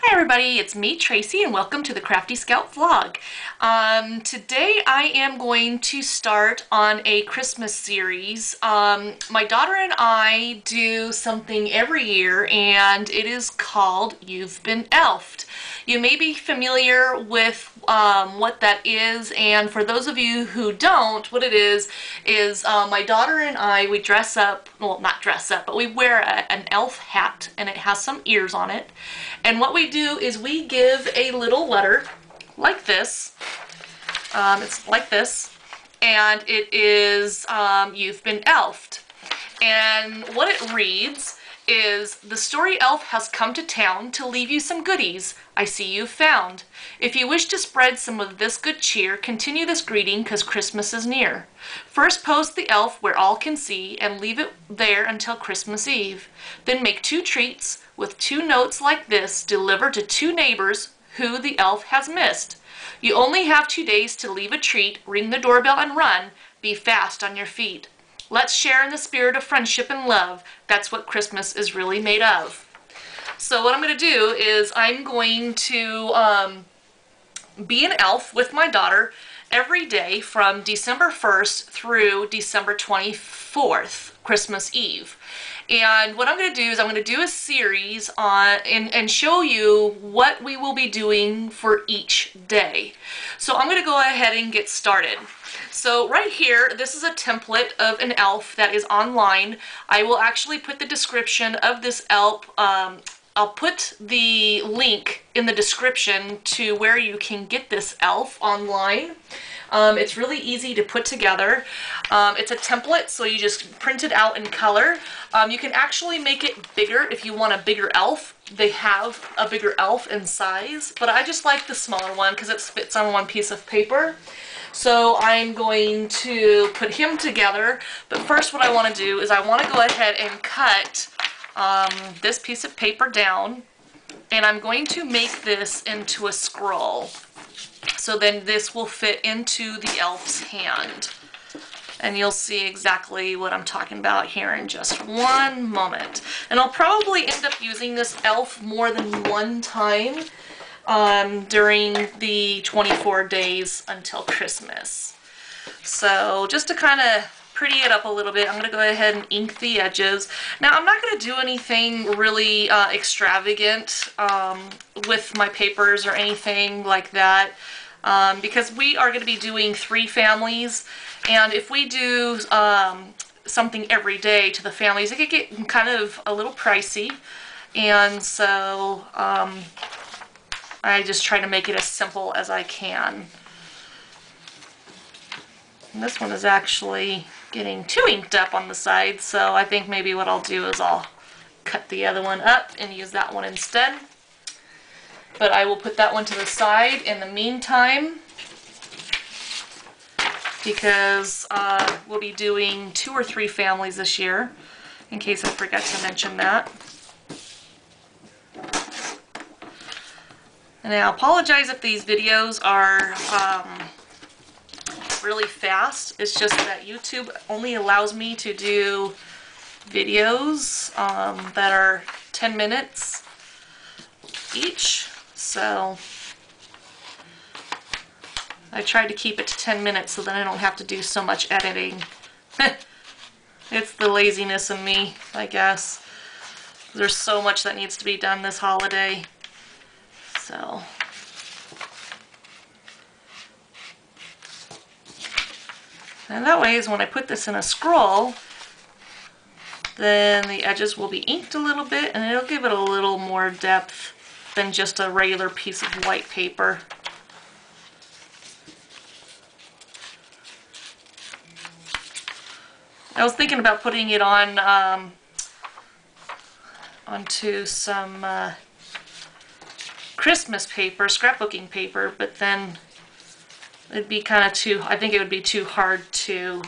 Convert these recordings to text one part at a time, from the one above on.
Hi everybody, it's me, Tracy, and welcome to the Crafty Scout vlog. Today I am going to start on a Christmas series. My daughter and I do something every year, and it is called You've Been Elfed. You may be familiar with what that is, and for those of you who don't, what it is my daughter and I, we dress up, well, not dress up, but we wear an elf hat, and it has some ears on it. And what we do is we give a little letter like this. It's like this, and it is You've Been Elfed. And what it reads is, the story elf has come to town to leave you some goodies I see you've found. If you wish to spread some of this good cheer, continue this greeting, 'cause Christmas is near. First post the elf where all can see, and leave it there until Christmas Eve. Then make 2 treats with 2 notes like this, delivered to 2 neighbors who the elf has missed. You only have 2 days to leave a treat, ring the doorbell and run, be fast on your feet. Let's share in the spirit of friendship and love. That's what Christmas is really made of. So what I'm going to do is I'm going to be an elf with my daughter every day from December 1st through December 24th, Christmas Eve. And what I'm going to do is I'm going to do a series on and show you what we will be doing for each day. So I'm going to go ahead and get started. So right here, this is a template of an elf that is online. I will actually put the description of this elf. I'll put the link in the description to where you can get this elf online. It's really easy to put together. It's a template, so you just print it out in color. You can actually make it bigger if you want a bigger elf. They have a bigger elf in size, but I just like the smaller one because it fits on one piece of paper. So I'm going to put him together, but first what I want to do is I want to go ahead and cut this piece of paper down, and I'm going to make this into a scroll. So then this will fit into the elf's hand. And you'll see exactly what I'm talking about here in just one moment. And I'll probably end up using this elf more than one time during the 24 days until Christmas. So just to kind of pretty it up a little bit, I'm going to go ahead and ink the edges. Now I'm not going to do anything really extravagant with my papers or anything like that, because we are going to be doing 3 families, and if we do something every day to the families, it could get kind of a little pricey, and so I just try to make it as simple as I can. And this one is actually getting too inked up on the side, so I think maybe what I'll do is I'll cut the other one up and use that one instead. But I will put that one to the side in the meantime, because we'll be doing 2 or 3 families this year, in case I forgot to mention that. And I apologize if these videos are really fast. It's just that YouTube only allows me to do videos that are 10 minutes each. So I tried to keep it to 10 minutes so that I don't have to do so much editing. It's the laziness in me, I guess. There's so much that needs to be done this holiday. So and that way is when I put this in a scroll, then the edges will be inked a little bit, and it'll give it a little more depth than just a regular piece of white paper. I was thinking about putting it on onto some Christmas paper, scrapbooking paper, but then it'd be kind of too, I think it would be too hard to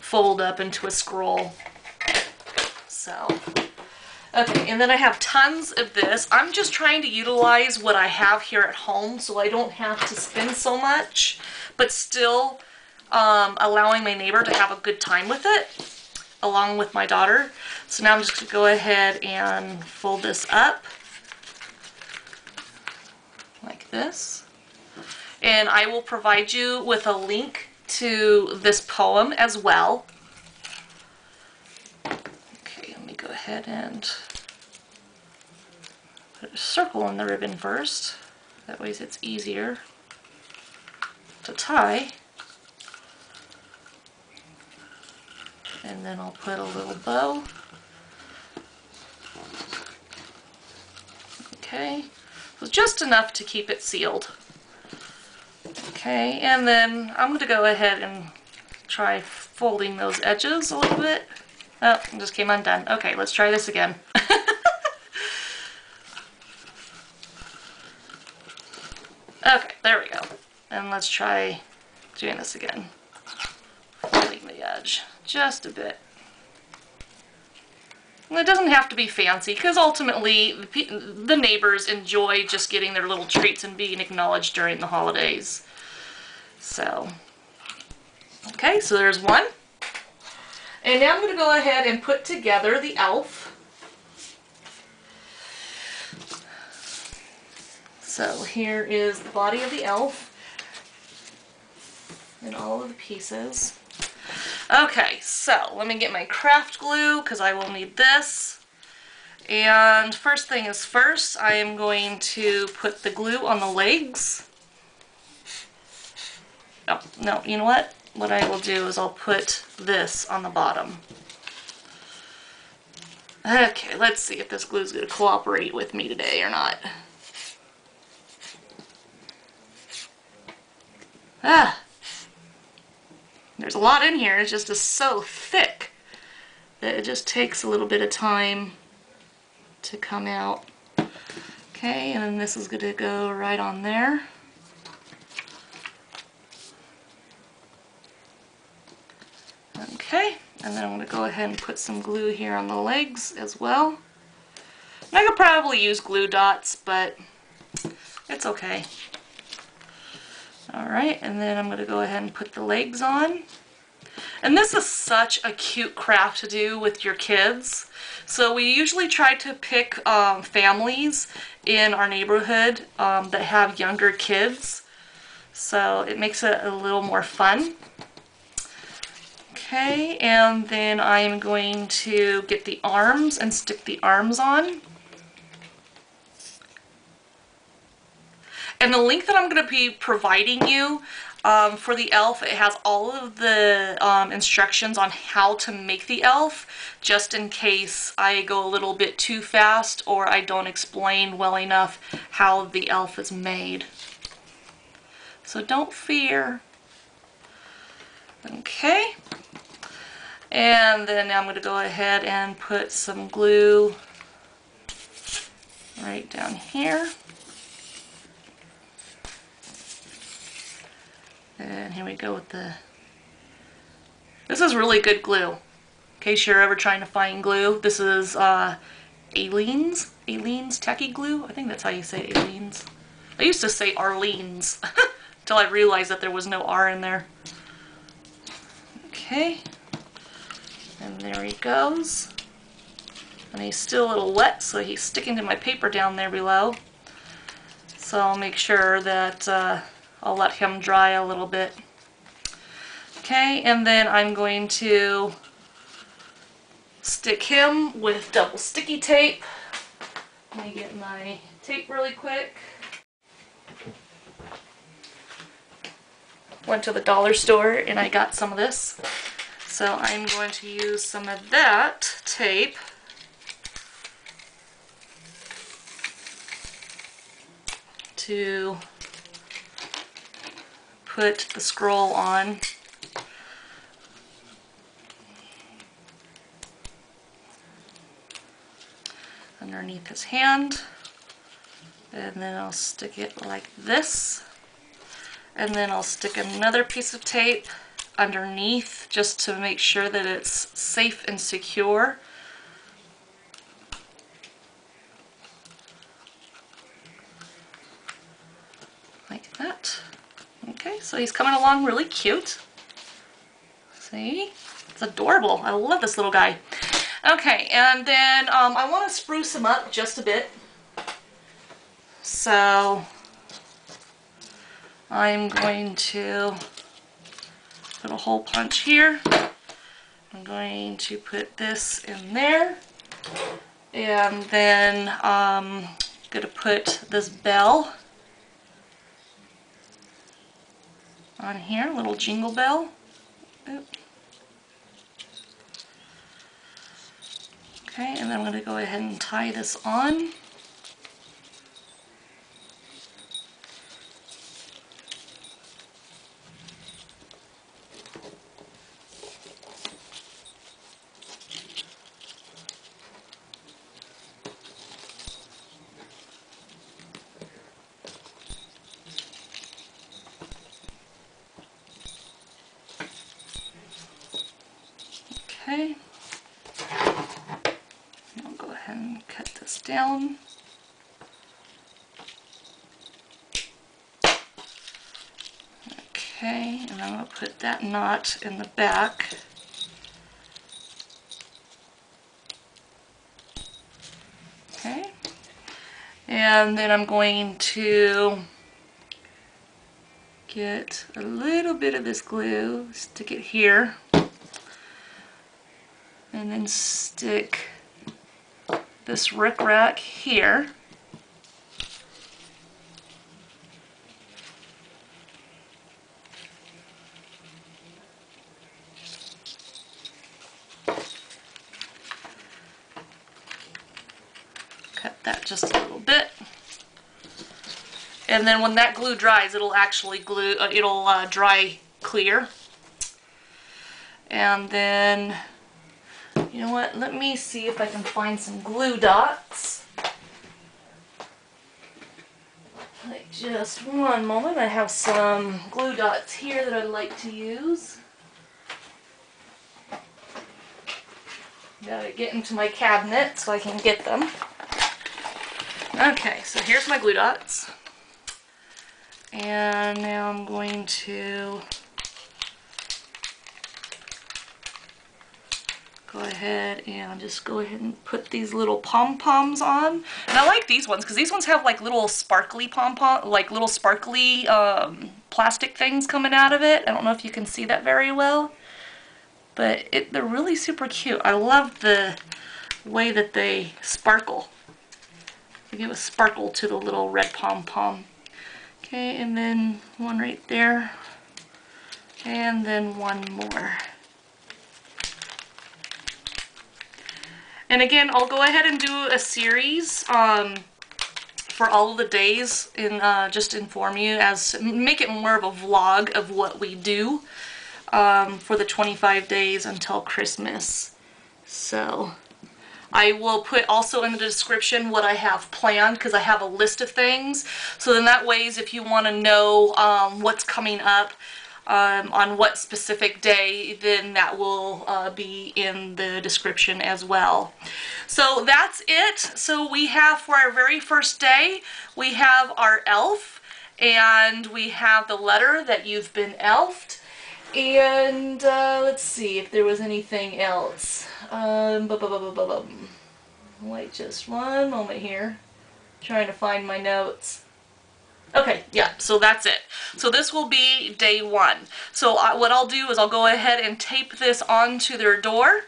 fold up into a scroll. So, okay, and then I have tons of this. I'm just trying to utilize what I have here at home so I don't have to spend so much, but still allowing my neighbor to have a good time with it, along with my daughter. So now I'm just going to go ahead and fold this up. this. And I will provide you with a link to this poem as well. Okay, let me go ahead and put a circle in the ribbon first. That way it's easier to tie. And then I'll put a little bow. Okay, so just enough to keep it sealed. Okay, and then I'm going to go ahead and try folding those edges a little bit. Oh, it just came undone. Okay, let's try this again. Okay, there we go. And let's try doing this again. Folding the edge just a bit. And it doesn't have to be fancy, because ultimately the neighbors enjoy just getting their little treats and being acknowledged during the holidays. So, okay, so there's one. And now I'm going to go ahead and put together the elf. So here is the body of the elf and all of the pieces. Okay, so let me get my craft glue because I will need this. And first thing is first, I am going to put the glue on the legs. Oh, no, you know what? What I will do is I'll put this on the bottom. Okay, let's see if this glue is going to cooperate with me today or not. Ah! There's a lot in here, it's just so thick that it just takes a little bit of time to come out. Okay, and then this is going to go right on there. Okay, and then I'm going to go ahead and put some glue here on the legs as well. And I could probably use glue dots, but it's okay. Alright, and then I'm going to go ahead and put the legs on. And this is such a cute craft to do with your kids. So we usually try to pick families in our neighborhood that have younger kids. So it makes it a little more fun. Okay, and then I'm going to get the arms and stick the arms on. And the link that I'm going to be providing you for the elf, it has all of the instructions on how to make the elf, just in case I go a little bit too fast or I don't explain well enough how the elf is made. So don't fear. Okay. And then I'm going to go ahead and put some glue right down here. And here we go with the... This is really good glue. In case you're ever trying to find glue, this is Aleene's Tacky Glue. I think that's how you say Aleene's. I used to say Arlene's until I realized that there was no R in there. Okay. And there he goes. And he's still a little wet, so he's sticking to my paper down there below. So I'll make sure that I'll let him dry a little bit. Okay, and then I'm going to stick him with double sticky tape. Let me get my tape really quick. Went to the dollar store and I got some of this. So I'm going to use some of that tape to put the scroll on. Underneath his hand. And then I'll stick it like this. And then I'll stick another piece of tape underneath just to make sure that it's safe and secure. Like that. Okay, so he's coming along really cute. See? It's adorable. I love this little guy. Okay, and then I want to spruce him up just a bit. So I'm going to put a hole punch here. I'm going to put this in there. And then I'm going to put this bell on here, little jingle bell. Oop. Okay, and then I'm going to go ahead and tie this on. Okay, I'll go ahead and cut this down. Okay, and I'm going to put that knot in the back. Okay, and then I'm going to get a little bit of this glue, stick it here, and then stick this rickrack here. Cut that just a little bit. And then when that glue dries, it'll actually dry clear. And then, you know what, let me see if I can find some glue dots. Like, just one moment, I have some glue dots here that I'd like to use. Gotta get into my cabinet so I can get them. Okay, so here's my glue dots. And now I'm going to go ahead and put these little pom-poms on. And I like these ones because these ones have like little sparkly pom-pom, like little sparkly plastic things coming out of it. I don't know if you can see that very well, but they're really super cute. I love the way that they sparkle. They give a sparkle to the little red pom-pom. Okay, and then one right there, and then one more. And again, I'll go ahead and do a series for all of the days and just inform you, make it more of a vlog of what we do for the 25 days until Christmas. So I will put also in the description what I have planned, because I have a list of things. So then that ways, if you want to know what's coming up on what specific day, then that will be in the description as well. So that's it. So we have, for our very first day, we have our elf, and we have the letter that you've been elfed. And let's see if there was anything else. Wait just one moment here. Trying to find my notes. Okay, yeah, so that's it. So this will be day one. So what I'll do is I'll go ahead and tape this onto their door,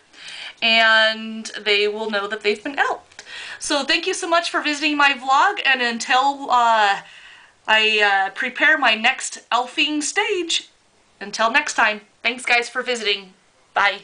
and they will know that they've been elfed. So thank you so much for visiting my vlog, and until I prepare my next elfing stage, until next time, thanks guys for visiting. Bye.